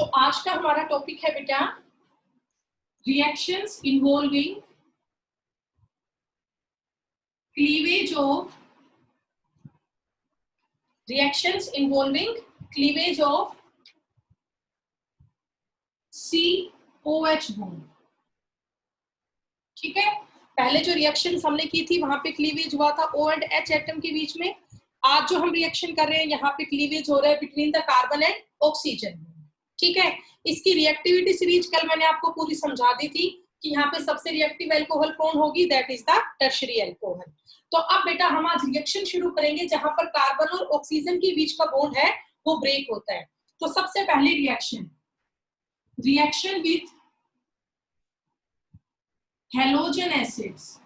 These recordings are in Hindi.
आज का हमारा टॉपिक है बेटा reactions involving cleavage of COH bond. ठीक है, पहले जो रिएक्शन हमने की थी वहां पे क्लीवेज हुआ था O एंड H एटम के बीच में। आज जो हम रिएक्शन कर रहे हैं यहाँ पे क्लीवेज हो रहा है between the carbon and oxygen. ठीक है, इसकी रिएक्टिविटी सीरीज कल मैंने आपको पूरी समझा दी थी कि यहाँ पे सबसे रिएक्टिव अल्कोहल कौन होगी, that is the tertiary alcohol. तो अब बेटा हम आज रिएक्शन शुरू करेंगे जहां पर कार्बन और ऑक्सीजन के बीच का बॉन्ड है वो ब्रेक होता है। तो सबसे पहले reaction with halogen acids,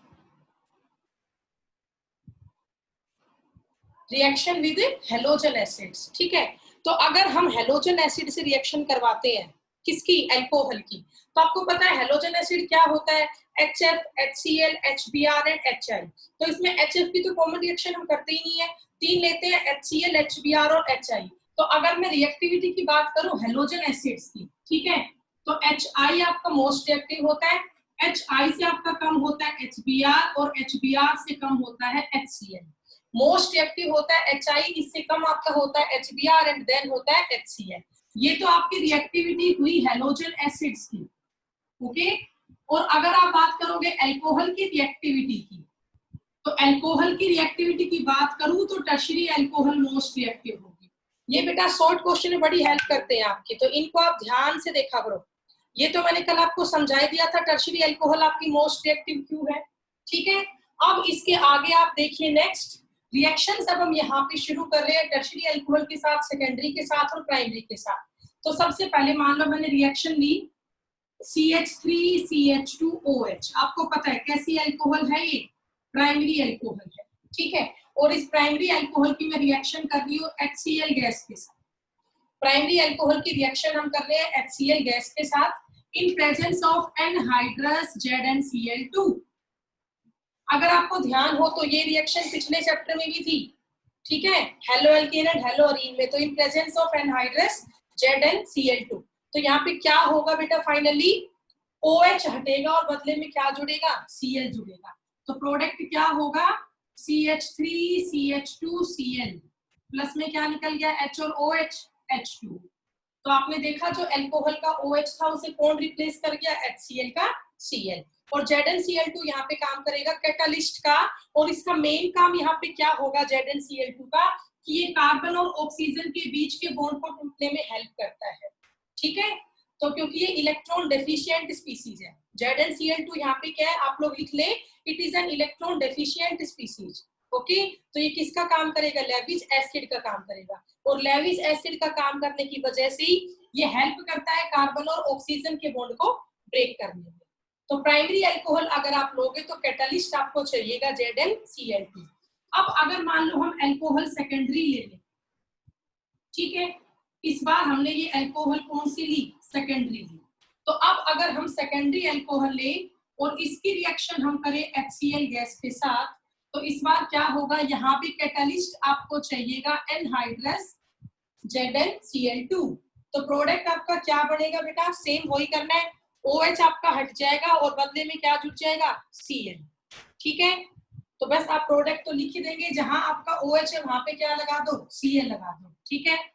reaction with halogen acids. ठीक है, तो अगर हम हेलोजन एसिड से रिएक्शन करवाते हैं किसकी, अल्कोहल की, तो आपको पता है हेलोजन एसिड क्या होता है, HF, HCl, HBr and HI। तो इसमें HF की तो कॉमन रिएक्शन हम करते ही नहीं है, तीन लेते हैं HCl, HBr और HI। तो अगर मैं रिएक्टिविटी की बात करूं हेलोजन एसिड्स की, ठीक है, तो HI आपका मोस्ट रिएक्टिव होता है, HI से आपका कम होता है HBr और HBr से कम होता है HCl। मोस्ट रिएक्टिव होता है HI, इससे कम आपका होता है HBr एंड देन होता है HCl। ये तो आपकी रिएक्टिविटी हुई हेलोजन एसिड्स की। ओके, और अगर आप बात करोगे अल्कोहल की रिएक्टिविटी की, तो अल्कोहल की रिएक्टिविटी की बात करूं तो टर्शियरी अल्कोहल मोस्ट रिएक्टिव होगी। ये बेटा शॉर्ट क्वेश्चन में बड़ी हेल्प करते हैं आपकी, तो इनको आप ध्यान से देखा करो। ये तो मैंने कल आपको समझा दिया था टर्शियरी अल्कोहल आपकी मोस्ट रिएक्टिव क्यों है। ठीक है, अब इसके आगे आप देखिए नेक्स्ट रिएक्शंस अब हम यहाँ पे शुरू कर रहे हैं टर्शियरी अल्कोहल के साथ, सेकेंडरी के साथ और प्राइमरी के साथ। तो सबसे पहले मान लो मैंने रिएक्शन ली CH3CH2OH। आपको पता है कैसी अल्कोहल है, ये प्राइमरी अल्कोहल है। ठीक है, और इस प्राइमरी अल्कोहल की मैं रिएक्शन कर रही हूँ HCl गैस के साथ। प्राइमरी अल्कोहल की रिएक्शन हम कर रहे हैं HCl गैस के साथ in presence of anhydrous ZnCl2। अगर आपको ध्यान हो तो ये रिएक्शन पिछले चैप्टर में भी थी। ठीक है, hello alkene and hello Areen में, तो in presence of anhydrous ZnCl2। तो यहाँ पे क्या होगा बेटा, फाइनली OH हटेगा और बदले में क्या जुड़ेगा, Cl जुड़ेगा। तो प्रोडक्ट क्या होगा, CH3CH2Cl प्लस में क्या निकल गया H और OH H2। तो आपने देखा जो अल्कोहल का OH था उसे कौन रिप्लेस कर गया, HCl का Cl। और ZnCl2 यहाँ पे काम करेगा कैटालिस्ट का, और इसका मेन काम यहाँ पे क्या होगा ZnCl2 का, कि ये कार्बन और ऑक्सीजन के बीच के बॉन्ड को टूटने में हेल्प करता है। ठीक है, तो क्योंकि ये इलेक्ट्रॉन डेफिशिएंट स्पीसीज है, ZnCl2 यहाँ पे क्या है आप लोग लिख ले, it is an electron deficient species. Okay, तो ये किसका काम करेगा, लेविस एसिड का काम करेगा, और लेविस एसिड का काम करने की वजह से ये हेल्प करता है कार्बन और ऑक्सीजन के बॉन्ड को ब्रेक करने में। तो प्राइमरी अल्कोहल अगर आप लोगे तो कैटालिस्ट आपको चाहिएगा ZnCl2। अब अगर मान लो हम अल्कोहल सेकेंडरी ले लें, ठीक है, इस बार हमने ये अल्कोहल कौन सी ली, सेकेंडरी ली। तो अब अगर हम सेकेंडरी अल्कोहल ले और इसकी रिएक्शन हम करें HCl गैस के साथ, तो इस बार क्या होगा, यहाँ पे कैटालिस्ट आपको चाहिएगा एनहाइड्रस ZnCl2। तो प्रोडक्ट आपका क्या बनेगा बेटा, सेम वही करना है, OH आपका हट जाएगा और बदले में क्या जुड़ जाएगा, Cl। ठीक है, तो बस आप प्रोडक्ट तो लिख ही देंगे, जहां आपका OH है वहां पे क्या लगा दो, Cl लगा दो। ठीक है,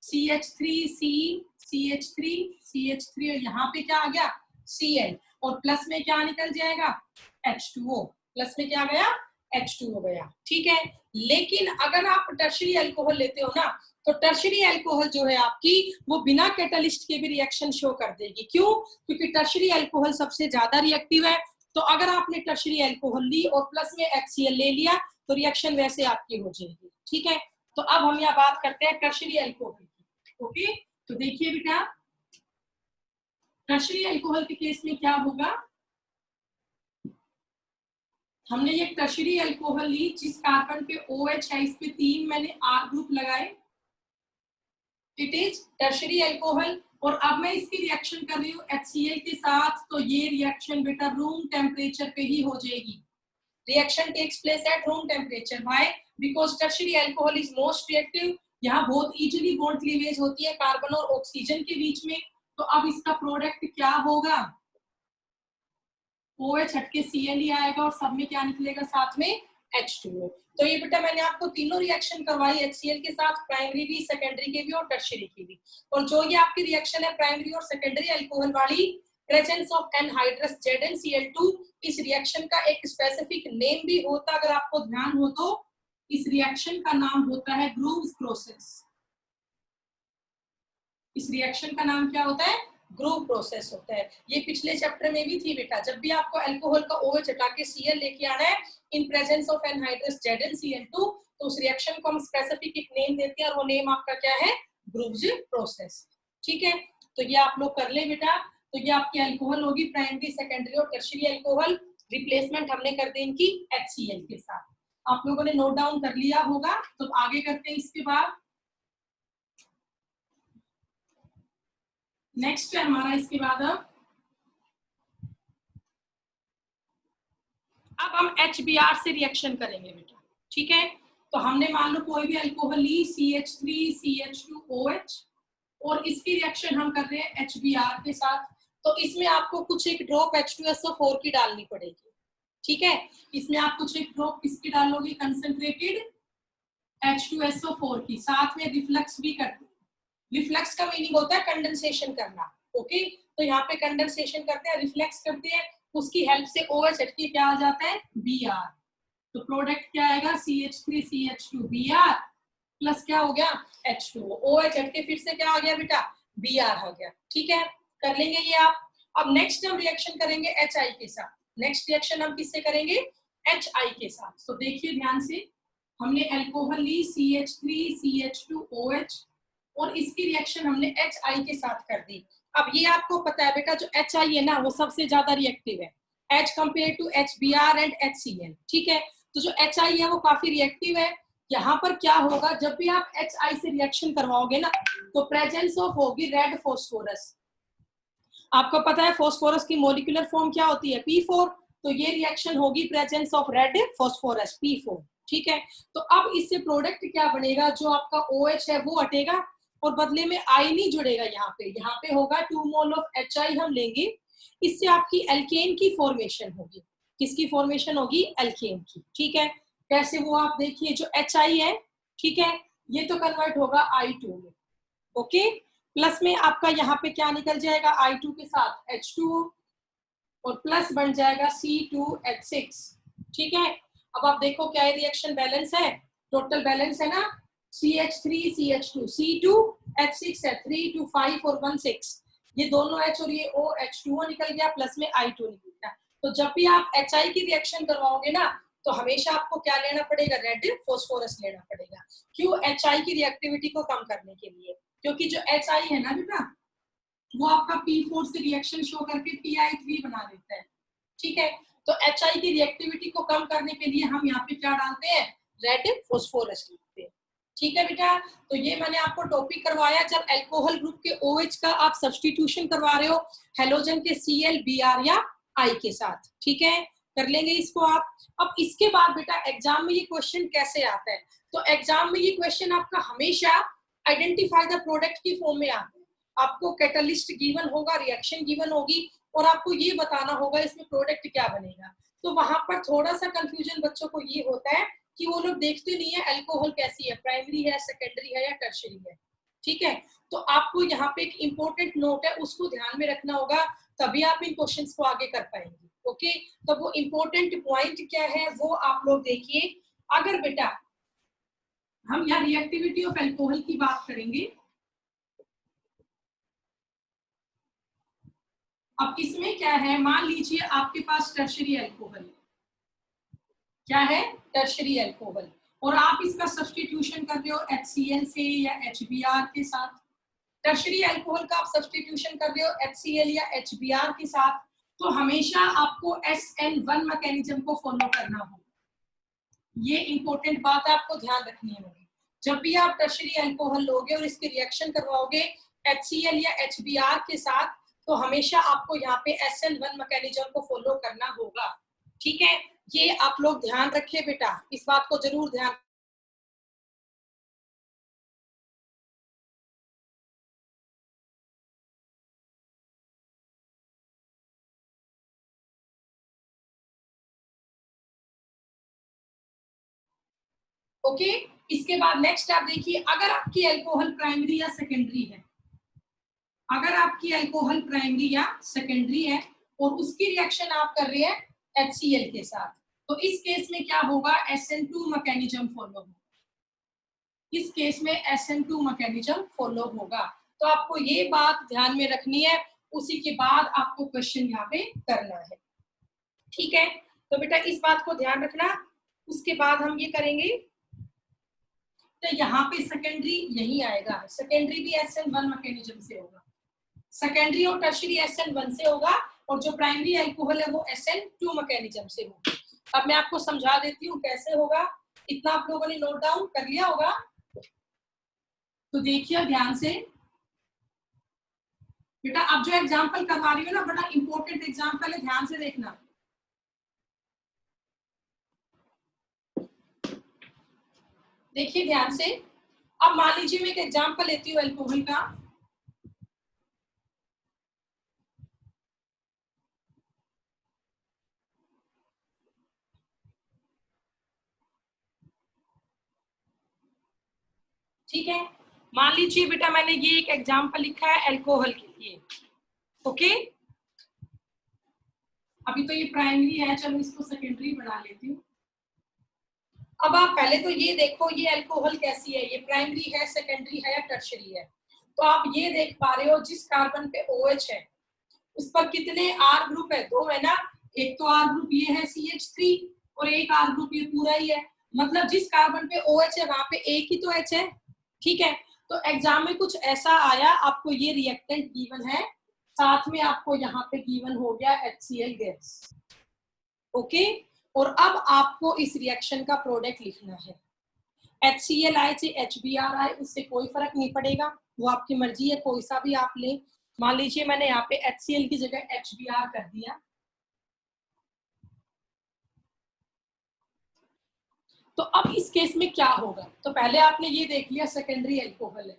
CH3 और यहाँ पे क्या आ गया, Cl, और प्लस में क्या निकल जाएगा, H2O। प्लस में क्या गया, H2O गया। ठीक है, लेकिन अगर आप टर्शियरी अल्कोहल लेते हो ना, तो टर्शियरी अल्कोहल जो है आपकी वो बिना कैटालिस्ट के भी रिएक्शन शो कर देगी। क्यों, क्योंकि टर्शियरी अल्कोहल सबसे ज्यादा रिएक्टिव है। तो अगर आपने टर्शियरी अल्कोहल ली और प्लस में HCl ले लिया तो रिएक्शन वैसे आपकी हो जाएगी। ठीक है, तो अब हम यहाँ बात करते हैं टर्शियरी अल्कोहल की। ओके, तो देखिए बेटा टर्शियरी अल्कोहल के केस में क्या होगा, हमने ये टर्शियरी अल्कोहल ली जिस कार्बन पे OH है, इस पे 3 मैंने R ग्रुप लगाए, इट इज टर्शियरी अल्कोहल। और अब मैं इसकी रिएक्शन कर रही हूँ HCl के साथ, तो ये रिएक्शन बेटा रूम टेम्परेचर पे ही हो जाएगी। Reaction takes place at room temperature. Why, because tertiary alcohol is most reactive यहाँ बहुत इजीली बॉन्ड क्लीवेज होती है कार्बन और ऑक्सीजन के बीच में। तो अब इसका प्रोडक्ट क्या होगा, OH हटके Cl ही आएगा और सब में क्या निकलेगा साथ में H2O। तो ये बेटा मैंने आपको तीनों रिएक्शन करवाई HCl के साथ, प्राइमरी भी, सेकेंडरी के भी और टर्शियरी की भी। और जो ये आपकी रिएक्शन है प्राइमरी और सेकेंडरी अल्कोहल वाली, प्रेजेंस ऑफ एनहाइड्रस ZnCl2, इस रिएक्शन का एक स्पेसिफिक नेम भी होता, अगर आपको ध्यान हो तो इस रिएक्शन का नाम होता है ग्रूव्स प्रोसेस। इस रिएक्शन का नाम क्या होता है, ग्रूव प्रोसेस होता है। ये पिछले चैप्टर में भी थी बेटा, जब भी आपको अल्कोहल का OH हटा के Cl लेके आना है in presence of anhydrous ZnCl2, तो उस रिएक्शन को हम स्पेसिफिक एक नेम देते हैं और वो नेम आपका क्या है, ग्रूव्स प्रोसेस। ठीक है, तो ये आप लोग कर ले बेटा। तो ये आपकी अल्कोहल होगी प्राइमरी, सेकेंडरी और टर्शियरी अल्कोहल, रिप्लेसमेंट हमने कर दी इनकी HCl के साथ। आप लोगों ने नोट डाउन कर लिया होगा, तो आगे करते हैं। इसके बाद नेक्स्ट है हमारा, इसके बाद अब हम HBr से रिएक्शन करेंगे बेटा। ठीक है, तो हमने मान लो कोई भी अल्कोहल ली CH3CH2OH और इसकी रिएक्शन हम कर रहे हैं HBr के साथ। तो इसमें आपको कुछ एक ड्रॉप H2SO4 की डालनी पड़ेगी। ठीक है, इसमें आप कुछ एक ड्रॉप किसकी डालोगे, कंसंट्रेटेड H2SO4 की, साथ में रिफ्लक्स भी करते हैं। रिफ्लक्स का मीनिंग होता है कंडेंसेशन करना। ओके, तो यहाँ पे कंडेंसेशन करते हैं, रिफ्लेक्स करते हैं, उसकी हेल्प से OH हटके क्या आ जाता है, Br। तो प्रोडक्ट क्या आएगा, CH3CH2Br प्लस क्या हो गया H2O। OH हटके फिर से क्या आ गया बेटा, Br आ गया। ठीक है, कर लेंगे ये आप। अब नेक्स्ट हम रिएक्शन करेंगे HI के साथ। नेक्स्ट रिएक्शन हम किससे करेंगे, HI के साथ। तो देखिए ध्यान से, हमने अल्कोहल ली CH3CH2OH और इसकी रिएक्शन हमने HI के साथ कर दी। अब ये आपको पता है बेटा, जो HI है ना वो सबसे ज्यादा रिएक्टिव है as compare to HBr and HCl। ठीक है, तो जो HI है वो काफी रिएक्टिव है। यहाँ पर क्या होगा, जब भी आप HI से रिएक्शन करवाओगे ना, तो प्रेजेंस ऑफ होगी रेड फॉस्फोरस। आपको पता है फॉस्फोरस की मोलिकुलर फॉर्म क्या होती है, P4। तो ये रिएक्शन होगी presence of red phosphorus P4। ठीक है, तो अब इससे प्रोडक्ट क्या बनेगा, जो आपका OH है वो हटेगा और बदले में I नहीं जुड़ेगा। यहाँ पे होगा 2 मोल ऑफ HI हम लेंगे, इससे आपकी एल्केन की फॉर्मेशन होगी। किसकी फॉर्मेशन होगी, एल्केन की। ठीक है, कैसे वो आप देखिए, जो HI है, ठीक है, ये तो कन्वर्ट होगा I2 में। ओके, प्लस में आपका यहाँ पे क्या निकल जाएगा, I2 के साथ H2O और प्लस बन जाएगा C2H6। ठीक है, अब आप देखो क्या ये रिएक्शन बैलेंस है, टोटल बैलेंस है ना, CH3CH2 C2H6 है, 3 2 5 और 1 6, ये दोनों H और ये O H2O निकल गया, प्लस में I2 निकल गया। तो जब भी आप HI की रिएक्शन करवाओगे ना, तो हमेशा आपको क्या लेना पड़ेगा, रेड फॉस्फोरस लेना पड़ेगा। क्यों, HI की रिएक्टिविटी को कम करने के लिए, क्योंकि जो HI है ना बेटा, वो आपका P4 से रिएक्शन शो करके PI3 बना देता है। ठीक है, तो HI की रिएक्टिविटी को कम करने के लिए हम यहाँ पे क्या डालते हैं, रेड फॉस्फोरस डालते हैं। ठीक है बेटा, तो ये मैंने आपको टॉपिक करवाया, जब अल्कोहल ग्रुप के OH का आप सब्स्टिट्यूशन करवा रहे हो हेलोजन के Cl, Br या I के साथ। ठीक है, कर लेंगे इसको आप। अब इसके बाद बेटा एग्जाम में ये क्वेश्चन कैसे आता है, तो एग्जाम में ये क्वेश्चन आपका हमेशा आइडेंटिफाई द प्रोडक्ट की फॉर्म में आता है। आपको कैटलिस्ट गिवन होगा, रिएक्शन गिवन होगी और आपको ये बताना होगा इसमें प्रोडक्ट क्या बनेगा। तो वहां पर थोड़ा सा कंफ्यूजन बच्चों को ये होता है कि वो लोग देखते नहीं है अल्कोहल कैसी है, प्राइमरी है, सेकेंडरी है या टर्शियरी है। ठीक है, तो आपको यहाँ पे एक इंपॉर्टेंट नोट है, उसको ध्यान में रखना होगा, तभी आप इन क्वेश्चंस को आगे कर पाएंगे। ओके, तो वो इंपॉर्टेंट पॉइंट क्या है वो आप लोग देखिए। अगर बेटा हम यहाँ रिएक्टिविटी ऑफ अल्कोहल की बात करेंगे, अब इसमें क्या है, मान लीजिए आपके पास टर्शियरी अल्कोहल, क्या है, टर्शियरी अल्कोहल, और आप इसका सब्स्टिट्यूशन कर रहे हो HCl से या HBr के साथ। टर्शियरी अल्कोहल का आप सब्स्टिट्यूशन कर रहे हो HCl या HBr के साथ, तो हमेशा आपको SN1 मैकेनिज्म को फॉलो करना होगा। ये इंपॉर्टेंट बात है, आपको ध्यान रखनी होगी। जब भी आप टर्शियरी अल्कोहल लोगे और इसकी रिएक्शन करवाओगे HCl या HBr के साथ, तो हमेशा आपको यहाँ पे SN1 मैकेनिज्म को फॉलो करना होगा। ठीक है, ये आप लोग ध्यान रखिए बेटा, इस बात को जरूर ध्यान ओके। इसके बाद नेक्स्ट आप देखिए, अगर आपकी अल्कोहल प्राइमरी या सेकेंडरी है, अगर आपकी अल्कोहल प्राइमरी या सेकेंडरी है और उसकी रिएक्शन आप कर रहे हैं HCl के साथ, तो इस केस में क्या होगा, SN2 मैकेनिज्म फॉलो होगा। इस केस में SN2 मैकेनिज्म फॉलो होगा। तो आपको ये बात ध्यान में रखनी है, उसी के बाद आपको क्वेश्चन यहाँ पे करना है, ठीक है। तो बेटा इस बात को ध्यान रखना। उसके बाद हम ये करेंगे, तो यहाँ पे सेकेंडरी यही आएगा, सेकेंडरी भी SN1 मैकेनिज्म से होगा, सेकेंडरी और टर्शियरी SN1 से होगा, और जो प्राइमरी अल्कोहल है वो SN2 मैकेनिज्म से होगा। अब मैं आपको समझा देती हूँ कैसे होगा। इतना आप लोगों ने नोट डाउन कर लिया होगा, तो देखिए ध्यान से बेटा। अब जो एग्जांपल करवा रही हूँ ना, बड़ा इंपॉर्टेंट एग्जांपल है, ध्यान से देखना। देखिए ध्यान से। अब मान लीजिए मैं एक एग्जांपल लेती हूँ अल्कोहल का। ठीक है, मान लीजिए बेटा मैंने ये एक एग्जांपल लिखा है अल्कोहल के लिए। ओके, अभी तो ये प्राइमरी है, चलो इसको सेकेंडरी बना लेती हूँ। अब आप पहले तो ये देखो, ये अल्कोहल कैसी है, ये प्राइमरी है, सेकेंडरी है या टर्शियरी है। तो आप ये देख पा रहे हो, जिस कार्बन पे OH है उस पर कितने R ग्रुप है, 2 है ना। एक तो R ग्रुप ये है CH3, और एक R ग्रुप ये पूरा ही है। मतलब जिस कार्बन पे OH है वहां पे एक ही तो H है, ठीक है। तो एग्जाम में कुछ ऐसा आया, आपको ये रिएक्टेंट गिवन है, साथ में आपको यहाँ पे गिवन हो गया HCl गैस। ओके, और अब आपको इस रिएक्शन का प्रोडक्ट लिखना है। HCl आए चाहे HBr आए, उससे कोई फर्क नहीं पड़ेगा, वो आपकी मर्जी है, कोई सा भी आप लें। मान लीजिए मैंने यहाँ पे HCl की जगह HBr कर दिया, तो अब इस केस में क्या होगा। तो पहले आपने ये देख लिया सेकेंडरी अल्कोहल है,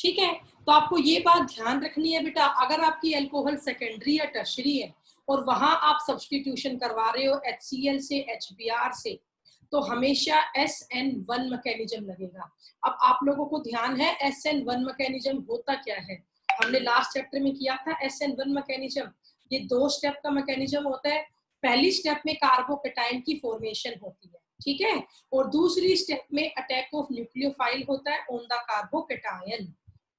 ठीक है। तो आपको ये बात ध्यान रखनी है बेटा, अगर आपकी अल्कोहल सेकेंडरी या टर्शियरी है और वहां आप सब्स्टिट्यूशन करवा रहे हो HCl से HBr से, तो हमेशा SN1 मैकेनिज्म लगेगा। अब आप लोगों को ध्यान है SN1 मैकेनिज्म होता क्या है, हमने लास्ट चैप्टर में किया था SN1 मैकेनिज्म। ये 2 स्टेप का मैकेनिज्म होता है। पहली स्टेप में कार्बोकेटाइन की फॉर्मेशन होती है, ठीक है, और दूसरी स्टेप में अटैक ऑफ न्यूक्लियोफाइल होता है ऑन द कार्बोकेटाइन।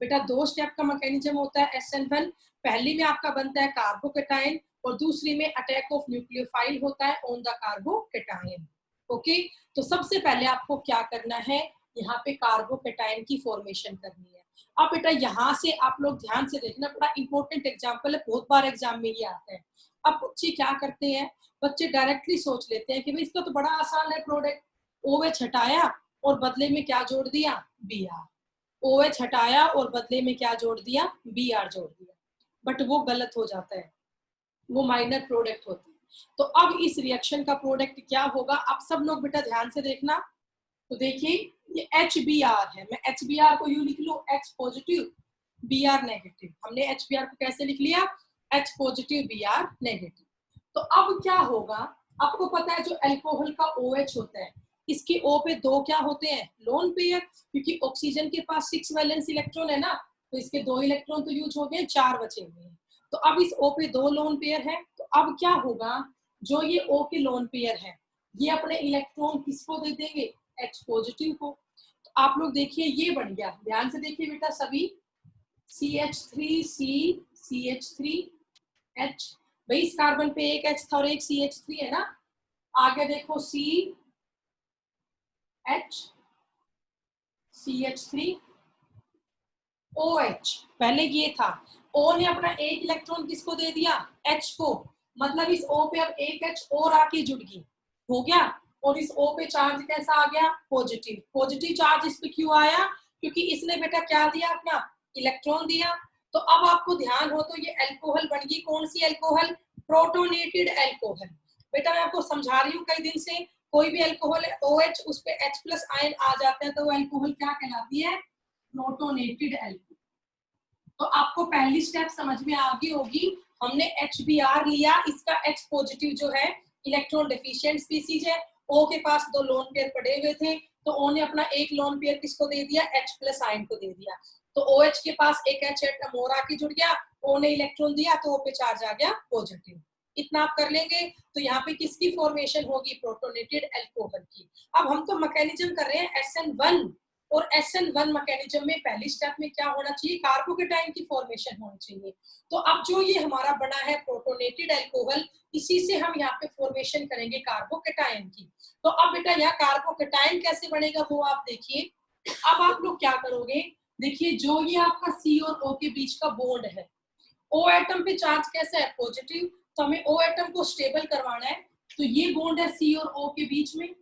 बेटा 2 स्टेप का मैकेनिज्म होता है SN1। पहली में आपका बनता है कार्बोकेटाइन, और दूसरी में अटैक ऑफ न्यूक्लियोफाइल होता है ऑन द कार्बोकेटाइन। ओके, तो सबसे पहले आपको क्या करना है, यहाँ पे कार्बोकेटाइन की फॉर्मेशन करनी है। अब बेटा यहाँ से आप लोग ध्यान से देखना, बड़ा इंपॉर्टेंट एग्जांपल है, बहुत बार एग्जाम में ये आता है। अब बच्चे क्या करते हैं, बच्चे डायरेक्टली सोच लेते हैं कि भाई इसका तो बड़ा आसान है प्रोडक्ट, OH हटाया और बदले में क्या जोड़ दिया, Br। OH हटाया और बदले में क्या जोड़ दिया, Br जोड़ दिया। बट वो गलत हो जाता है, वो माइनर प्रोडक्ट होती है। तो अब इस रिएक्शन का प्रोडक्ट क्या होगा, आप सब लोग बेटा ध्यान से देखना। तो देखिए ये HBr है, मैं HBr को यूं लिख लूं, H पॉजिटिव Br नेगेटिव। हमने HBr को कैसे लिख लिया, H पॉजिटिव Br नेगेटिव। तो अब क्या होगा, आपको पता है जो अल्कोहल का OH होता है, इसके O पे 2 क्या होते हैं, लोन पेयर, क्योंकि ऑक्सीजन के पास 6 वैलेंस इलेक्ट्रॉन है ना, तो इसके 2 इलेक्ट्रॉन तो यूज हो गए, 4 बचे हुए हैं। तो अब इस O पे 2 लोन पेयर है, तो अब क्या होगा, जो ये O के लोन पेयर है ये अपने इलेक्ट्रॉन किसको दे देंगे, H पॉजिटिव को। तो आप लोग देखिए ये बन गया, ध्यान से देखिए बेटा सभी, CH3C CH3H। भाई इस कार्बन पे एक H था और एक CH3 है ना। आगे देखो CH CH3 OH, पहले ये था, O ने अपना एक इलेक्ट्रॉन किसको दे दिया, H को। मतलब इस O पे अब एक H और आके जुड़ गई, हो गया। और इस O पे चार्ज कैसा आ गया, पॉजिटिव। पॉजिटिव चार्ज इस पे क्यों आया, क्योंकि इसने बेटा क्या दिया, अपना इलेक्ट्रॉन दिया। तो अब आपको ध्यान हो, तो ये अल्कोहल बन गई, कौन सी अल्कोहल, प्रोटोनेटेड अल्कोहल। बेटा मैं आपको समझा रही हूँ कई दिन से, कोई भी अल्कोहल है OH उस पे H+ आयन आ जाता है, तो वो अल्कोहल क्या कहलाती है, प्रोटोनेटेड अल्कोहल। तो आपको पहली स्टेप समझ में आ गई होगी, हमने HBr लिया, इसका H पॉजिटिव जो है इलेक्ट्रॉन डेफिशिएंट स्पीसीज है, O के पास 2 लोन पेयर पड़े हुए थे, तो O ने अपना एक लोन पेयर किसको दे दिया, H प्लस आयन को दे दिया। तो OH के पास एक H एटम और आके जुड़ गया, O ने इलेक्ट्रॉन दिया तो O पे चार्ज आ गया पॉजिटिव। इतना आप कर लेंगे तो यहाँ पे किसकी फॉर्मेशन होगी, प्रोटोनेटेड अल्कोहल की। अब हम तो मैकेनिज्म कर रहे हैं SN1, और SN1 मैकेनिज्म में पहली स्टेप में क्या होना चाहिए, कार्बोकेटाइन की फॉर्मेशन होनी चाहिए। तो अब जो ये हमारा बना है प्रोटोनेटेड अल्कोहल, इसी से हम यहाँ पे फॉर्मेशन करेंगे कार्बोकेटाइन की। तो अब बेटा यहाँ कार्बोकेटाइन कैसे बनेगा वो आप देखिए। अब आप लोग क्या करोगे, देखिए जो ये आपका C और O के बीच का बॉन्ड है, O एटम पे चार्ज कैसा है, पॉजिटिव, तो हमें O एटम को स्टेबल करवाना है। तो ये बॉन्ड है C और O के बीच में,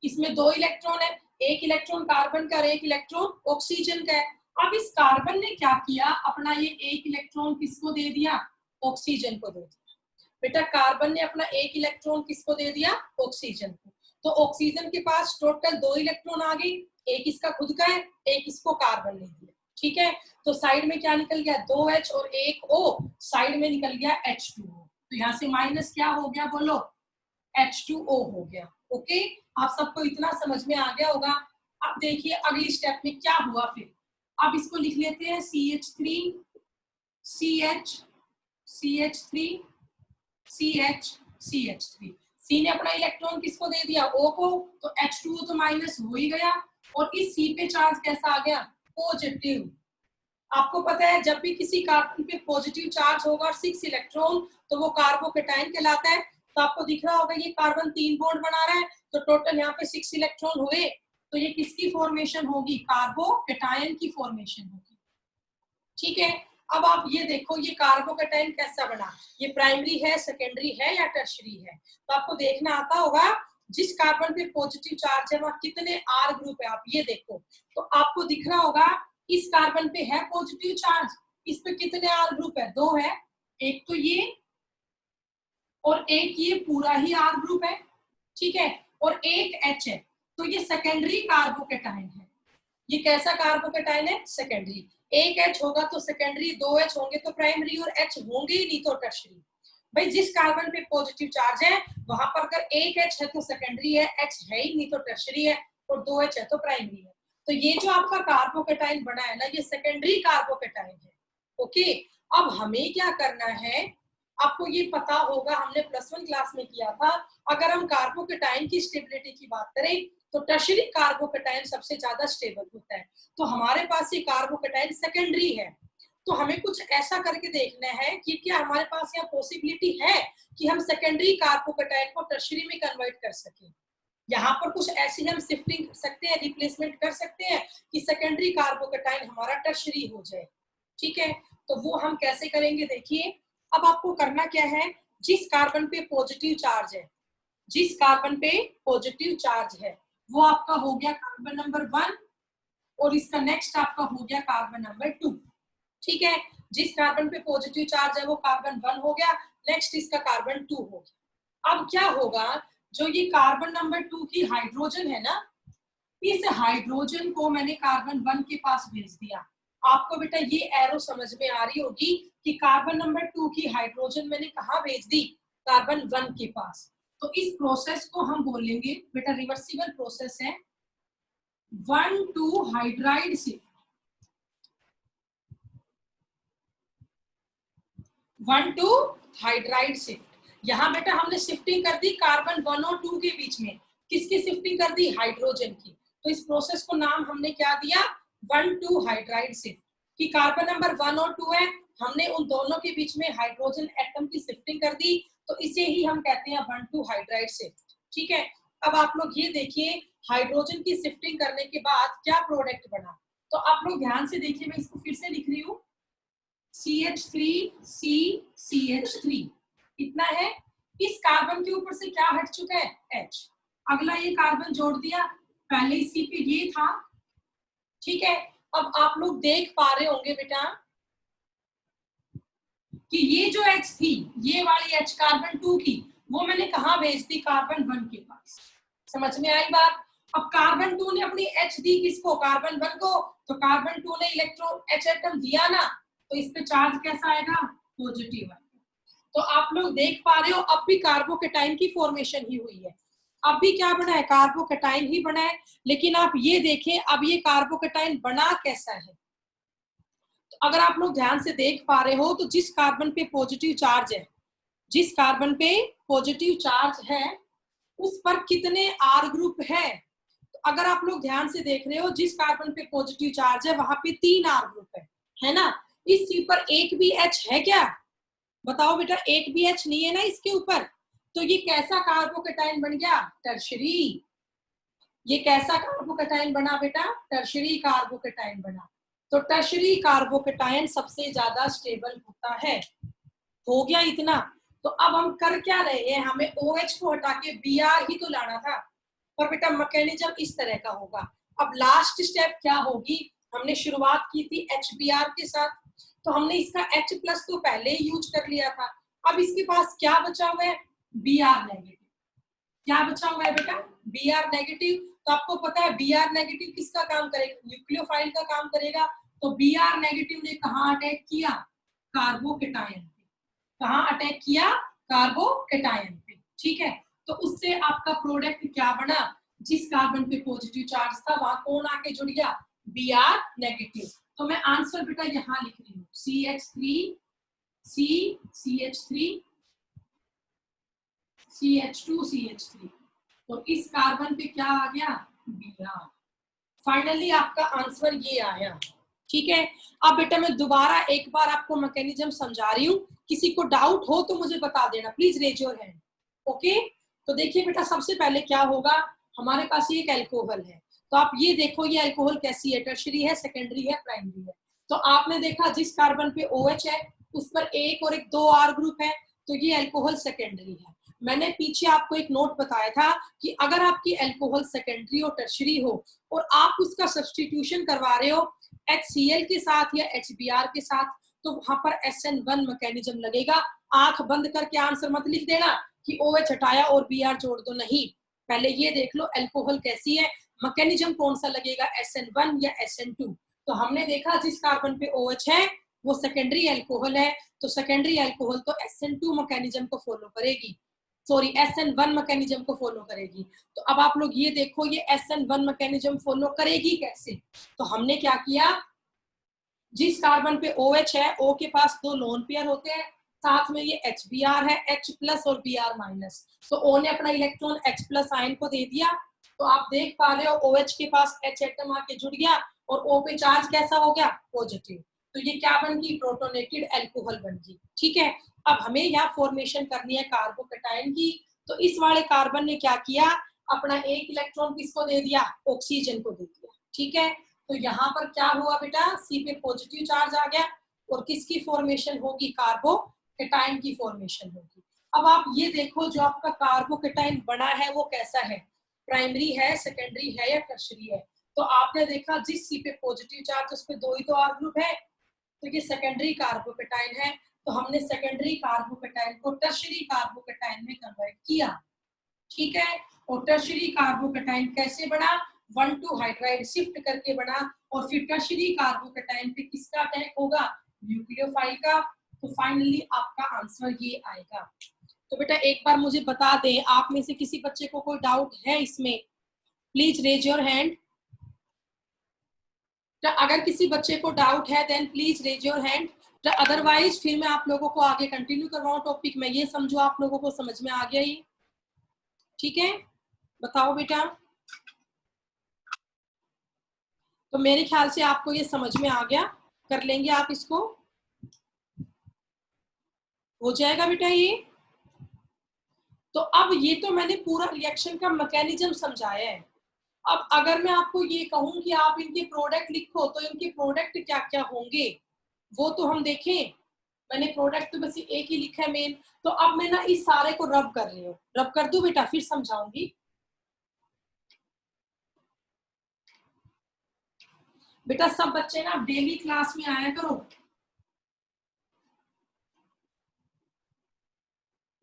इसमें 2 इलेक्ट्रॉन है, एक इलेक्ट्रॉन कार्बन का और एक इलेक्ट्रॉन ऑक्सीजन का है। अब इस कार्बन ने क्या किया, अपना ये एक इलेक्ट्रॉन किसको दे दिया, ऑक्सीजन को दे दिया। बेटा कार्बन ने अपना एक इलेक्ट्रॉन किसको दे दिया, ऑक्सीजन को। तो ऑक्सीजन के पास टोटल 2 इलेक्ट्रॉन आ गई, एक इसका खुद का है, एक इसको कार्बन ने दिया। ठीक है, तो साइड में क्या निकल गया, 2H और एक O, साइड में निकल गया H2O। तो यहाँ से माइनस क्या हो गया, बोलो, H2O हो गया। ओके, आप सबको इतना समझ में आ गया होगा। अब देखिए अगली स्टेप में क्या हुआ फिर। अब इसको लिख लेते हैं CH3 CH CH3 CH CH3। C ने अपना इलेक्ट्रॉन किसको दे दिया, O को, तो H2O तो माइनस हो ही गया, और इस C पे चार्ज कैसा आ गया, पॉजिटिव। आपको पता है जब भी किसी कार्बन पे पॉजिटिव चार्ज होगा 6 इलेक्ट्रॉन, तो वो कार्बोकेटाइन कहलाता है। तो आपको दिख रहा होगा ये कार्बन 3 बॉन्ड बना रहा है, तो टोटल यहाँ पे 6 इलेक्ट्रॉन हुए, तो ये किसकी फॉर्मेशन होगी, कार्बोकेटाइन की फॉर्मेशन होगी। ठीक है, अब आप ये देखो ये कार्बोकेटाइन कैसा बना, ये प्राइमरी है, सेकेंडरी है या टर्शरी है। तो आपको देखना आता होगा जिस कार्बन पे पॉजिटिव चार्ज है वहां कितने R ग्रुप है, आप ये देखो। तो आपको दिख रहा होगा इस कार्बन पे है पॉजिटिव चार्ज, इस पे कितने R ग्रुप है, 2 है, एक तो ये और एक ये पूरा ही R ग्रुप है। ठीक है, और एक H है, तो ये सेकेंडरी कार्बोकेटाइन है। ये कैसा कार्बोकेटाइन है, सेकेंडरी। एक H होगा तो सेकेंडरी, 2 H होंगे तो प्राइमरी, और H होंगे ही नहीं तो टर्शरी। भाई जिस कार्बन पे पॉजिटिव चार्ज है वहां पर अगर एक H है तो सेकेंडरी है, H है ही नहीं तो टर्शरी है, और 2 H है तो प्राइमरी है। तो ये जो आपका कार्बोकेटाइन बना है ना, ये सेकेंडरी कार्बोकेटाइन है। ओके, अब हमें क्या करना है, आपको ये पता होगा, हमने +1 क्लास में किया था। अगर हम कार्बोकेटाइन की स्टेबिलिटी की बात करें तो टर्शरी कार्बोकेटाइन सबसे ज्यादा स्टेबल होता है। तो हमारे पास ये कार्बोकेटाइन सेकेंडरी है, तो हमें कुछ ऐसा करके देखना है कि क्या हमारे पास यहाँ पॉसिबिलिटी है कि हम सेकेंडरी कार्बोकेटाइन को टर्शरी में कन्वर्ट कर सकें। यहाँ पर कुछ ऐसी हम शिफ्टिंग कर सकते हैं, रिप्लेसमेंट कर सकते हैं कि सेकेंडरी कार्बोकेटाइन हमारा टर्शरी हो जाए। ठीक है, तो वो हम कैसे करेंगे, देखिए। अब आपको करना क्या है, जिस कार्बन पे पॉजिटिव चार्ज है, जिस कार्बन पे पॉजिटिव चार्ज है वो आपका हो गया कार्बन नंबर 1, और इसका नेक्स्ट आपका हो गया कार्बन नंबर 2। ठीक है, जिस कार्बन पे पॉजिटिव चार्ज है वो कार्बन 1 हो गया, नेक्स्ट इसका कार्बन 2 हो गया। अब क्या होगा, जो ये कार्बन नंबर 2 की हाइड्रोजन है ना, इस हाइड्रोजन को मैंने कार्बन 1 के पास भेज दिया। आपको बेटा ये एरो समझ में आ रही होगी कि कार्बन नंबर 2 की हाइड्रोजन मैंने कहा भेज दी, कार्बन 1 के पास। तो इस प्रोसेस को हम बोलेंगे बेटा रिवर्सिबल प्रोसेस है, 1,2 हाइड्राइड शिफ्ट। 1,2 hydride shift. यहाँ बेटा हमने शिफ्टिंग कर दी कार्बन 1 और 2 के बीच में, किसकी शिफ्टिंग कर दी, हाइड्रोजन की। तो इस प्रोसेस को नाम हमने क्या दिया, 1,2 हाइड्राइड शिफ्ट। कि कार्बन नंबर 1 और 2 है, हमने उन दोनों के बीच में हाइड्रोजन एटम की शिफ्टिंग कर दी, तो इसे ही हम कहते हैं 1,2 हाइड्राइड शिफ्ट। ठीक है, अब आप लोग ये देखिए हाइड्रोजन की शिफ्टिंग करने के बाद क्या प्रोडक्ट बना। तो आप लोग ध्यान से देखिए, मैं इसको फिर से लिख रही हूँ, CH3 CH3 इतना है। इस कार्बन के ऊपर से क्या हट चुका है, H। अगला ये कार्बन जोड़ दिया, पहले इसी पे ये था। ठीक है, अब आप लोग देख पा रहे होंगे बेटा कि ये जो H थी, ये वाली H कार्बन 2 की, वो मैंने कहा भेज दी, कार्बन 1 के पास। समझ में आई बात। अब कार्बन 2 ने अपनी H दी किसको, कार्बन 1 को, तो कार्बन 2 ने इलेक्ट्रॉन H एटम दिया ना, तो इस पे चार्ज कैसा आएगा, पॉजिटिव आएगा। तो आप लोग देख पा रहे हो अब भी कार्बोकेटाइन की फॉर्मेशन ही हुई है। अब भी क्या बना है, कार्बोकैटायन ही बना है। लेकिन आप ये देखें अब ये कार्बोकैटायन बना कैसा है। तो अगर आप लोग ध्यान से देख पा रहे हो तो जिस कार्बन पे पॉजिटिव चार्ज है, जिस कार्बन पे पॉजिटिव चार्ज है उस पर कितने आर ग्रुप है। तो अगर आप लोग ध्यान से देख रहे हो जिस कार्बन पे पॉजिटिव चार्ज है वहां पे 3 आर ग्रुप है ना। इस सी पर एक भी एच है क्या, बताओ बेटा, एक भी एच नहीं है ना इसके ऊपर। तो ये कैसा कार्बोकैटायन बन गया, टर्शरी। ये कैसा कार्बोकैटायन बना बेटा, टर्शरी कार्बोकैटायन बना। तो टर्शरी कार्बोकैटायन सबसे ज्यादा स्टेबल होता है। हो गया इतना। तो अब हम कर क्या रहे हैं, हमें OH को हटा के Br ही तो लाना था। और बेटा मैकेनिज्म इस तरह का होगा। अब लास्ट स्टेप क्या होगी, हमने शुरुआत की थी HBr के साथ, तो हमने इसका H प्लस तो पहले ही यूज कर लिया था। अब इसके पास क्या बचा हुआ है, Br नेगेटिव। क्या बचा हुआ है बेटा, Br नेगेटिव। तो आपको पता है Br नेगेटिव किसका काम करेगा, न्यूक्लियोफाइल का काम करेगा। तो Br नेगेटिव ने कहाँ अटैक किया, कार्बोकैटायन पे। कहाँ अटैक किया, कार्बोकैटायन पे। ठीक है, तो उससे आपका प्रोडक्ट क्या बना, जिस कार्बन पे पॉजिटिव चार्ज था वहां कौन आके जुड़ गया, Br नेगेटिव। तो मैं आंसर बेटा यहाँ लिख रही हूँ, CH3 CH3 CH2 CH3। तो इस कार्बन पे क्या आ गया, Br। फाइनली आपका आंसर ये आया। ठीक है, अब बेटा मैं दोबारा एक बार आपको मैकेनिज्म समझा रही हूँ, किसी को डाउट हो तो मुझे बता देना, please raise your hand. Okay, तो देखिए बेटा सबसे पहले क्या होगा, हमारे पास ये एक अल्कोहल है। तो आप ये देखो ये अल्कोहल कैसी है, टर्शरी है, सेकेंडरी है, प्राइमरी है। तो आपने देखा जिस कार्बन पे OH है उस पर एक और एक 2 R ग्रुप है, तो ये अल्कोहल सेकेंडरी है। मैंने पीछे आपको एक नोट बताया था कि अगर आपकी अल्कोहल सेकेंडरी और टर्शरी हो और आप उसका सब्सटीट्यूशन करवा रहे हो HCl के साथ या HBr के साथ, तो वहां पर SN1 मैकेनिज्म लगेगा। आंख बंद करके आंसर मत लिख देना कि OH हटाया और Br जोड़ दो, नहीं। पहले ये देख लो अल्कोहल कैसी है, मैकेनिज्म कौन सा लगेगा, SN1 या SN2। तो हमने देखा जिस कार्बन पे OH है वो सेकेंडरी अल्कोहल है, तो सेकेंडरी अल्कोहल तो SN2 मैकेनिज्म को फॉलो करेगी, सॉरी SN1 मैकेनिज्म को फॉलो करेगी। तो अब आप लोग ये देखो ये SN1 मैकेनिज्म फॉलो करेगी कैसे। तो हमने क्या किया, जिस कार्बन पे OH है O के पास 2 लोन पेयर होते हैं, साथ में ये HBr है, H प्लस और Br माइनस। तो O ने अपना इलेक्ट्रॉन H प्लस आयन को दे दिया। तो आप देख पा रहे हो OH के पास H एटम आके जुड़ गया और O पे चार्ज कैसा हो गया, पॉजिटिव। तो ये क्या बन गई, प्रोटोनेटेड अल्कोहल बन गई। ठीक है, अब हमें यहाँ फॉर्मेशन करनी है कार्बोकैटायन की। तो इस वाले कार्बन ने क्या किया, अपना एक इलेक्ट्रॉन किसको दे दिया, ऑक्सीजन को दे दिया। ठीक है, तो यहाँ पर क्या हुआ बेटा, C पे पॉजिटिव चार्ज आ गया और किसकी फॉर्मेशन होगी, कार्बोकैटायन की फॉर्मेशन होगी। अब आप ये देखो जो आपका कार्बोकैटायन बना है वो कैसा है, प्राइमरी है, सेकेंडरी है या टर्शरी है। तो आपने देखा जिस C पे पॉजिटिव चार्ज उस पे 2 ही तो R ग्रुप है, तो ये सेकेंडरी कार्बोकैटायन है। तो हमने सेकेंडरी कार्बोकैटायन को टर्शरी कार्बोकैटायन में कन्वर्ट किया। ठीक है, और टर्शरी कार्बोकैटायन कैसे बना, 1,2 हाइड्राइड शिफ्ट करके बना। और फिर टर्शरी कार्बोकैटायन पे किसका अटैक होगा, न्यूक्लियोफाइल का। तो फाइनली आपका आंसर ये आएगा। तो बेटा एक बार मुझे बता दें, आप में से किसी बच्चे को कोई डाउट है इसमें, प्लीज रेज योर हैंड। अगर किसी बच्चे को डाउट है then please raise your hand, otherwise फिर मैं आप लोगों को आगे कंटिन्यू करवाऊं टॉपिक। मैं ये समझू आप लोगों को समझ में आ गया ये, ठीक है, बताओ बेटा। तो मेरे ख्याल से आपको ये समझ में आ गया, कर लेंगे आप इसको, हो जाएगा बेटा ये। तो अब ये तो मैंने पूरा रिएक्शन का मैकेनिज्म समझाया है। अब अगर मैं आपको ये कहूं कि आप इनके प्रोडक्ट लिखो तो इनके प्रोडक्ट क्या क्या होंगे वो तो हम देखें। मैंने प्रोडक्ट तो बस एक ही लिखा है मेन। तो अब मैं ना इस सारे को रब कर रही हूँ, रब कर दूं बेटा फिर समझाऊंगी। बेटा सब बच्चे ना डेली क्लास में आया करो।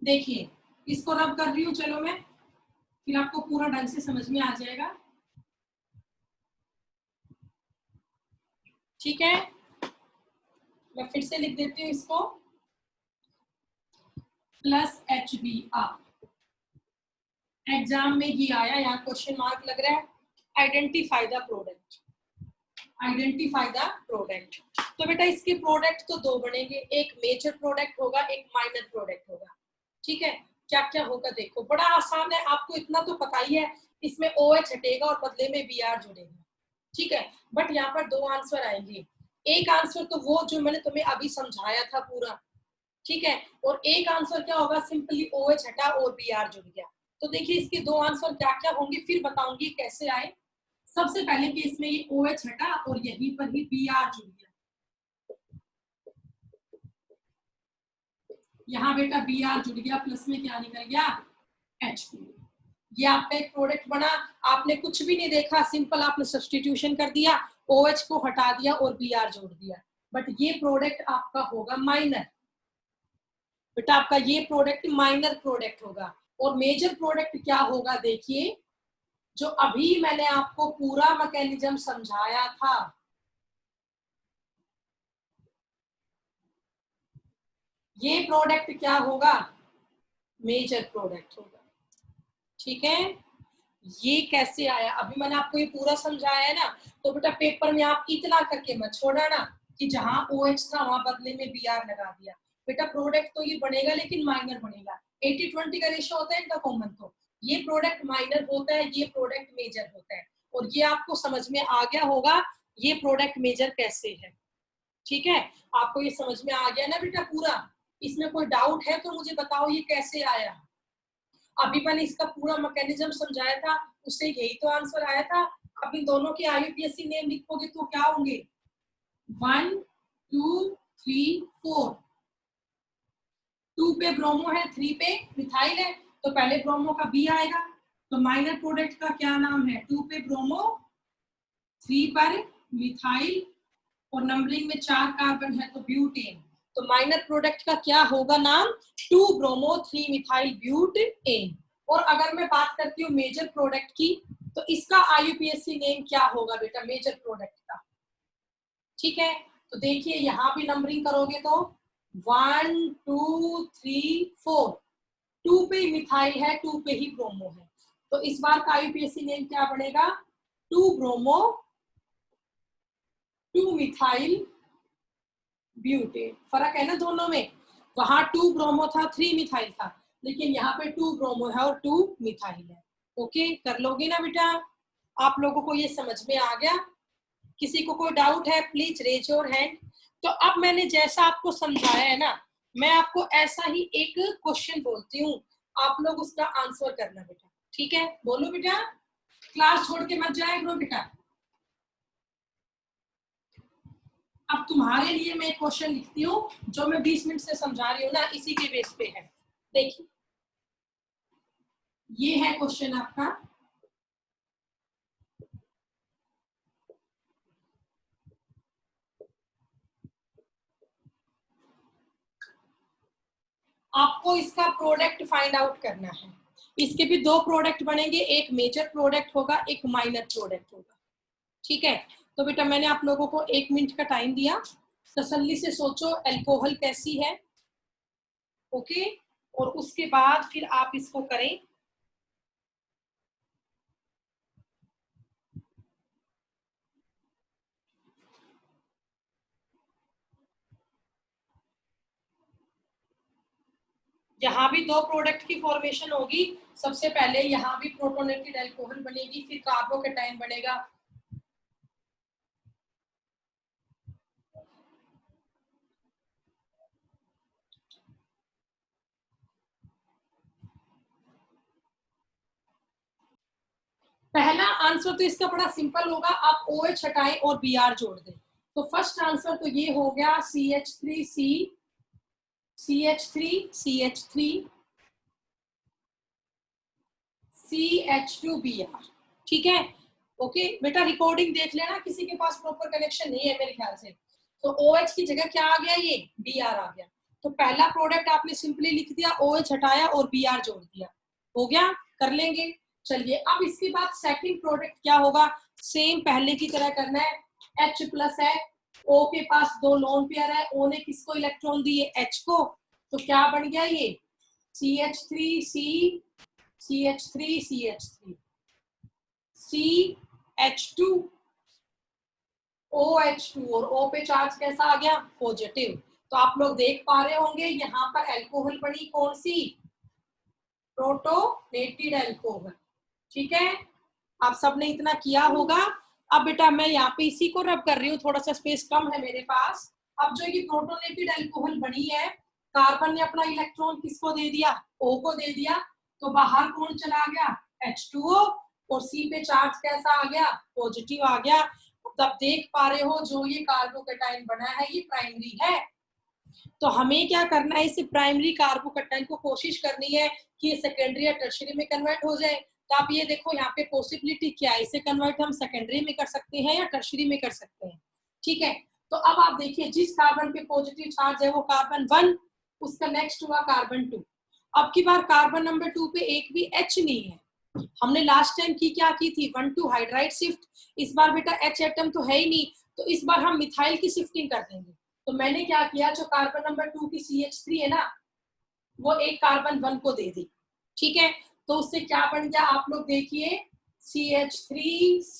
देखिए इसको रब कर रही हूँ, चलो मैं, फिर आपको पूरा ढंग से समझ में आ जाएगा। ठीक है, मैं फिर से लिख देती हूँ इसको, प्लस HBr एग्जाम में ये आया, यहाँ क्वेश्चन मार्क लग रहा है, identify the product, identify the product. तो बेटा इसके प्रोडक्ट तो दो बनेंगे, एक मेजर प्रोडक्ट होगा, एक माइनर प्रोडक्ट होगा। ठीक है, क्या क्या होगा देखो, बड़ा आसान है, आपको इतना तो पता ही है, इसमें OH हटेगा और बदले में Br जुड़ेगा। ठीक है, बट यहाँ पर दो आंसर आएंगे, एक आंसर तो वो जो मैंने तुम्हें अभी समझाया था पूरा, ठीक है, और एक आंसर क्या होगा, सिंपली OH हटा और Br जुड़ गया। तो देखिए इसके दो आंसर क्या क्या होंगे, फिर बताऊंगी कैसे आए। सबसे पहले केस में ये OH हटा और यहीं पर ही Br जुड़ गया, यहाँ बेटा Br जुड़ गया, प्लस में क्या निकल गया, H2। ये आपका एक प्रोडक्ट बना, आपने कुछ भी नहीं देखा, सिंपल आपने सब्स्टिट्यूशन कर दिया, OH को हटा दिया और Br जोड़ दिया, बट ये प्रोडक्ट आपका होगा माइनर। बेटा आपका ये प्रोडक्ट माइनर प्रोडक्ट होगा। और मेजर प्रोडक्ट क्या होगा, देखिए जो अभी मैंने आपको पूरा मैकेनिज्म समझाया था, ये प्रोडक्ट क्या होगा, मेजर प्रोडक्ट होगा। ठीक है, ये कैसे आया, अभी मैंने आपको ये पूरा समझाया है ना, तो बेटा पेपर में आप इतना करके मत छोड़ा ना कि जहां OH था वहां बदले में Br लगा दिया। बेटा प्रोडक्ट तो ये बनेगा लेकिन माइनर बनेगा, 80-20 का रेशियो होता है इनका कॉमन, तो ये प्रोडक्ट माइनर होता है, ये प्रोडक्ट मेजर होता है, और ये आपको समझ में आ गया होगा ये प्रोडक्ट मेजर कैसे है। ठीक है, आपको ये समझ में आ गया ना बेटा पूरा, इसमें कोई डाउट है तो मुझे बताओ ये कैसे आया। अभी मैंने इसका पूरा मैकेनिज्म समझाया था, उससे यही तो आंसर आया था। अब इन दोनों के IUPAC नेम लिखोगे तो क्या होंगे, 1 2 3 4, 2 पे ब्रोमो है, 3 पे मिथाइल है, तो पहले ब्रोमो का B आएगा, तो माइनर प्रोडक्ट का क्या नाम है, 2 पे ब्रोमो, 3 पर मिथाइल, और नंबरिंग में 4 कार्बन है तो ब्यूटेन, तो माइनर प्रोडक्ट का क्या होगा नाम, 2 ब्रोमो 3 मिथाइल ब्यूटेन। और अगर मैं बात करती हूँ मेजर प्रोडक्ट की, तो इसका IUPAC नेम क्या होगा बेटा, मेजर प्रोडक्ट का। ठीक है, तो देखिए यहाँ भी नंबरिंग करोगे तो 1 2 3 4, 2 पे मिथाइल है, 2 पे ही ब्रोमो है, तो इस बार का IUPAC नेम क्या बनेगा, 2 ब्रोमो 2 मिथाइल ब्यूटेन। फर्क है ना दोनों में, वहां 2 ब्रोमो था, 3 मिथाइल था, लेकिन यहाँ पे 2 ब्रोमो है और 2 मिथाइल है। ओके, कर लोगे ना बेटा, आप लोगों को ये समझ में आ गया, किसी को कोई डाउट है प्लीज रेज योर हैंड। तो अब मैंने जैसा आपको समझाया है ना, मैं आपको ऐसा ही एक क्वेश्चन बोलती हूँ, आप लोग उसका आंसर करना बेटा। ठीक है, बोलो बेटा, क्लास छोड़ के मत जाया करो बेटा। अब तुम्हारे लिए मैं क्वेश्चन लिखती हूँ, जो मैं 20 मिनट से समझा रही हूँ ना, इसी के बेस पे है। देखिए ये है क्वेश्चन आपका, आपको इसका प्रोडक्ट फाइंड आउट करना है। इसके भी दो प्रोडक्ट बनेंगे, एक मेजर प्रोडक्ट होगा, एक माइनर प्रोडक्ट होगा। ठीक है, तो बेटा मैंने आप लोगों को 1 मिनट का टाइम दिया, तसल्ली से सोचो अल्कोहल कैसी है। ओके, और उसके बाद फिर आप इसको करें। यहाँ भी दो प्रोडक्ट की फॉर्मेशन होगी, सबसे पहले यहाँ भी प्रोटोनेटेड अल्कोहल बनेगी, फिर कार्बोकेटाइन बनेगा। पहला आंसर तो इसका बड़ा सिंपल होगा, आप OH हटाएं और Br जोड़ दें। तो फर्स्ट आंसर तो ये हो गया CH3C, CH3, CH3, CH2Br। ठीक है, ओके बेटा रिकॉर्डिंग देख लेना, किसी के पास प्रॉपर कनेक्शन नहीं है मेरे ख्याल से। तो OH की जगह क्या आ गया, ये Br आ गया। तो पहला प्रोडक्ट आपने सिंपली लिख दिया, OH हटाया और Br जोड़ दिया, हो गया, कर लेंगे। चलिए अब इसके बाद सेकंड प्रोडक्ट क्या होगा, सेम पहले की तरह करना है। H प्लस है, O के पास 2 लोन पेयर है, O ने किसको इलेक्ट्रॉन दिए, H को, तो क्या बन गया ये CH3C CH3 CH3 CH2 OH2 और O पे चार्ज कैसा आ गया? पॉजिटिव। तो आप लोग देख पा रहे होंगे यहाँ पर एल्कोहल बनी कौन सी? Protonated alcohol. ठीक है, आप सबने इतना किया होगा। अब बेटा मैं यहाँ पे इसी को रब कर रही हूँ, थोड़ा सा स्पेस कम है मेरे पास। अब जो ये प्रोटोनेटेड एल्कोहल बनी है, कार्बन ने अपना इलेक्ट्रॉन किसको दे दिया? O को दे दिया। तो बाहर कौन चला गया? H2O। और C पे चार्ज कैसा आ गया? पॉजिटिव आ गया। तब देख पा रहे हो जो ये कार्बोकेटाइन बना है ये प्राइमरी है। तो हमें क्या करना है? इस प्राइमरी कार्बोकेटाइन को कोशिश करनी है कि ये सेकेंडरी या टर्शियरी में कन्वर्ट हो जाए। तो आप ये देखो यहाँ पे पॉसिबिलिटी क्या है, इसे कन्वर्ट हम सेकेंडरी में कर सकते हैं या टर्शियरी में कर सकते हैं। ठीक है, तो अब आप देखिए जिस कार्बन पे पॉजिटिव चार्ज है वो कार्बन 1, उसका नेक्स्ट हुआ कार्बन 2। अब की बार कार्बन नंबर 2 पे एक भी H नहीं है। हमने लास्ट टाइम क्या की थी? 1,2 हाइड्राइड शिफ्ट। इस बार बेटा H एटम तो है ही नहीं, तो इस बार हम मिथाइल की शिफ्टिंग कर देंगे। तो मैंने क्या किया, जो कार्बन नंबर 2 की CH3 है ना, वो एक कार्बन 1 को दे दी। ठीक है, तो उससे क्या बन गया आप लोग देखिए, CH3C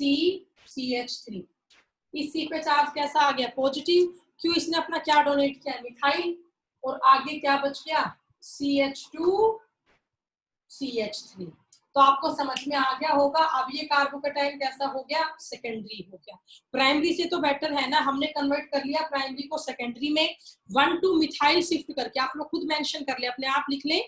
CH3। इस C पे चार्ज कैसा आ गया? पॉजिटिव। क्यों? इसने अपना क्या डोनेट किया? मिथाइल। और आगे क्या बच गया? CH2 CH3। तो आपको समझ में आ गया होगा। अब ये कार्बोकेटाइन कैसा हो गया? सेकेंडरी हो गया। प्राइमरी से तो बेटर है ना, हमने कन्वर्ट कर लिया प्राइमरी को सेकेंडरी में 1,2 मिथाइल शिफ्ट करके। आप लोग खुद मेंशन कर ले, अपने आप लिख लें,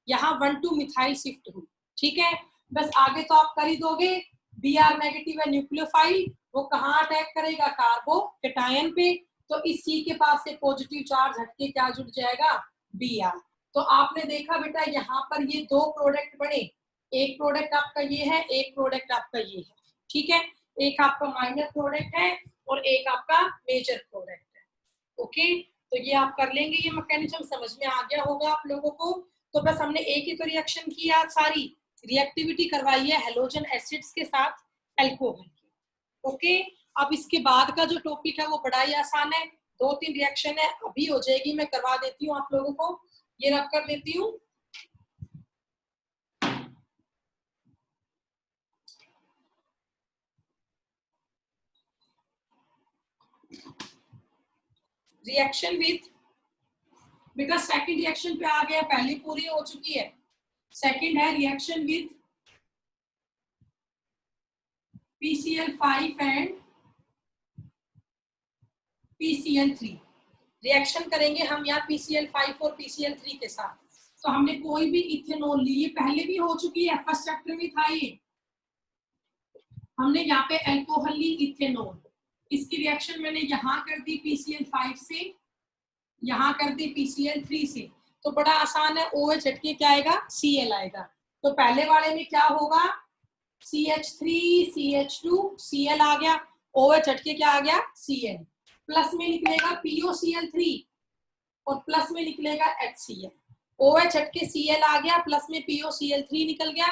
यहाँ 1,2 मिथाइल शिफ्ट हुई। ठीक है, बस आगे तो आप कर ही दोगे। Br नेगेटिव है न्यूक्लियोफाइल, वो कहाँ अटैक करेगा? कार्बोकेटाइन पे। तो इस C के पास से पॉजिटिव चार्ज हटके क्या जुड़ जाएगा? Br। तो आपने देखा बेटा यहाँ पर ये दो प्रोडक्ट बने, एक प्रोडक्ट आपका ये है, एक प्रोडक्ट आपका ये है। ठीक है, एक आपका माइनर प्रोडक्ट है और एक आपका मेजर प्रोडक्ट है। ओके, तो ये आप कर लेंगे, ये मैकेनिज्म समझ में आ गया होगा आप लोगों को। तो बस हमने एक ही तो रिएक्शन किया, सारी रिएक्टिविटी करवाई है हेलोजन एसिड्स के साथ एल्कोहल की। ओके, अब इसके बाद का जो टॉपिक है वो बड़ा ही आसान है, 2-3 रिएक्शन है, अभी हो जाएगी, मैं करवा देती हूँ आप लोगों को। ये रब कर देती हूँ। रिएक्शन विथ, बेटा सेकंड रिएक्शन पे आ गया, पहली पूरी हो चुकी है। सेकंड है reaction with PCl5 and PCl3। Reaction करेंगे हम यहाँ PCl5 और PCl3 के साथ। तो हमने कोई भी इथेनॉल ली, ये पहले भी हो चुकी है, फर्स्ट चैप्टर में था ये। हमने यहाँ पे एल्कोहल ली इथेनॉल, इसकी रिएक्शन मैंने यहाँ कर दी PCl5 से, यहाँ कर दी PCl3 से। तो बड़ा आसान है, OH हटके क्या आएगा? Cl आएगा। तो पहले वाले में क्या होगा? CH3 CH2 Cl आ गया, OH हटके क्या आ गया? Cl। प्लस में निकलेगा POCl3 और प्लस में निकलेगा HCl। OH हटके Cl आ गया, प्लस में POCl3 निकल गया,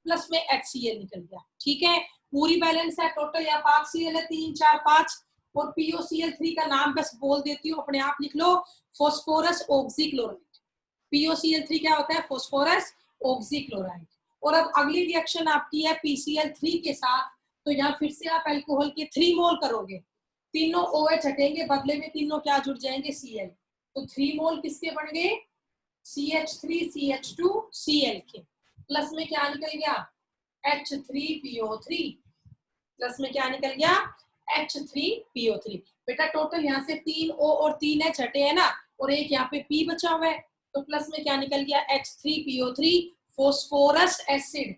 प्लस में HCl निकल गया। ठीक है, पूरी बैलेंस है। टोटल या 5 Cl है, 3 4 5। और POCl3 का नाम बस बोल देती हूँ, अपने आप लिख लो, फॉस्फोरस ऑक्सीक्लोराइड। POCl3 क्या होता है? Phosphorus oxychloride. और अब अगली रिएक्शन आपकी है PCl3 के साथ। तो यहाँ फिर से आप अल्कोहल के 3 मोल करोगे, तीनों OH हटेंगे, बदले में तीनों क्या जुड़ जाएंगे? Cl। तो 3 मोल किसके बन गए? CH3 CH2 Cl के। प्लस में क्या निकल गया? H3PO3। प्लस में क्या निकल गया? H3PO3। बेटा टोटल यहाँ से 3 O और 3 H हटे है ना, और एक यहाँ पे P बचा हुआ है। तो प्लस में क्या निकल गया? H3PO3 phosphorous acid.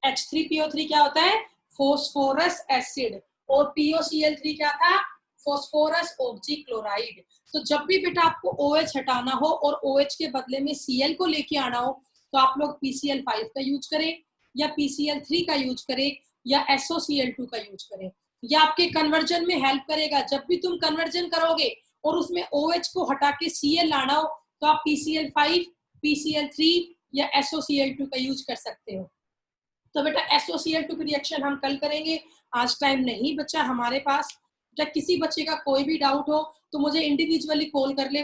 H3PO3 क्या होता है? Phosphorous acid. और POCl3 क्या था? Phosphorus oxychloride. तो जब भी बेटा आपको OH हटाना हो और OH के बदले में Cl को लेके आना हो, तो आप लोग PCl5 का यूज करें या PCl3 का यूज करें या SOCl2 का यूज करें। या आपके कन्वर्जन में हेल्प करेगा। जब भी तुम कन्वर्जन करोगे और उसमें OH को हटा के Cl लाना हो, तो आप PCl5, PCl3 या SOCl2 का यूज कर सकते हो। तो बेटा SOCl2 की रिएक्शन हम कल करेंगे, आज टाइम नहीं बचा हमारे पास। जब किसी बच्चे का कोई भी डाउट हो तो मुझे इंडिविजुअली कॉल कर ले।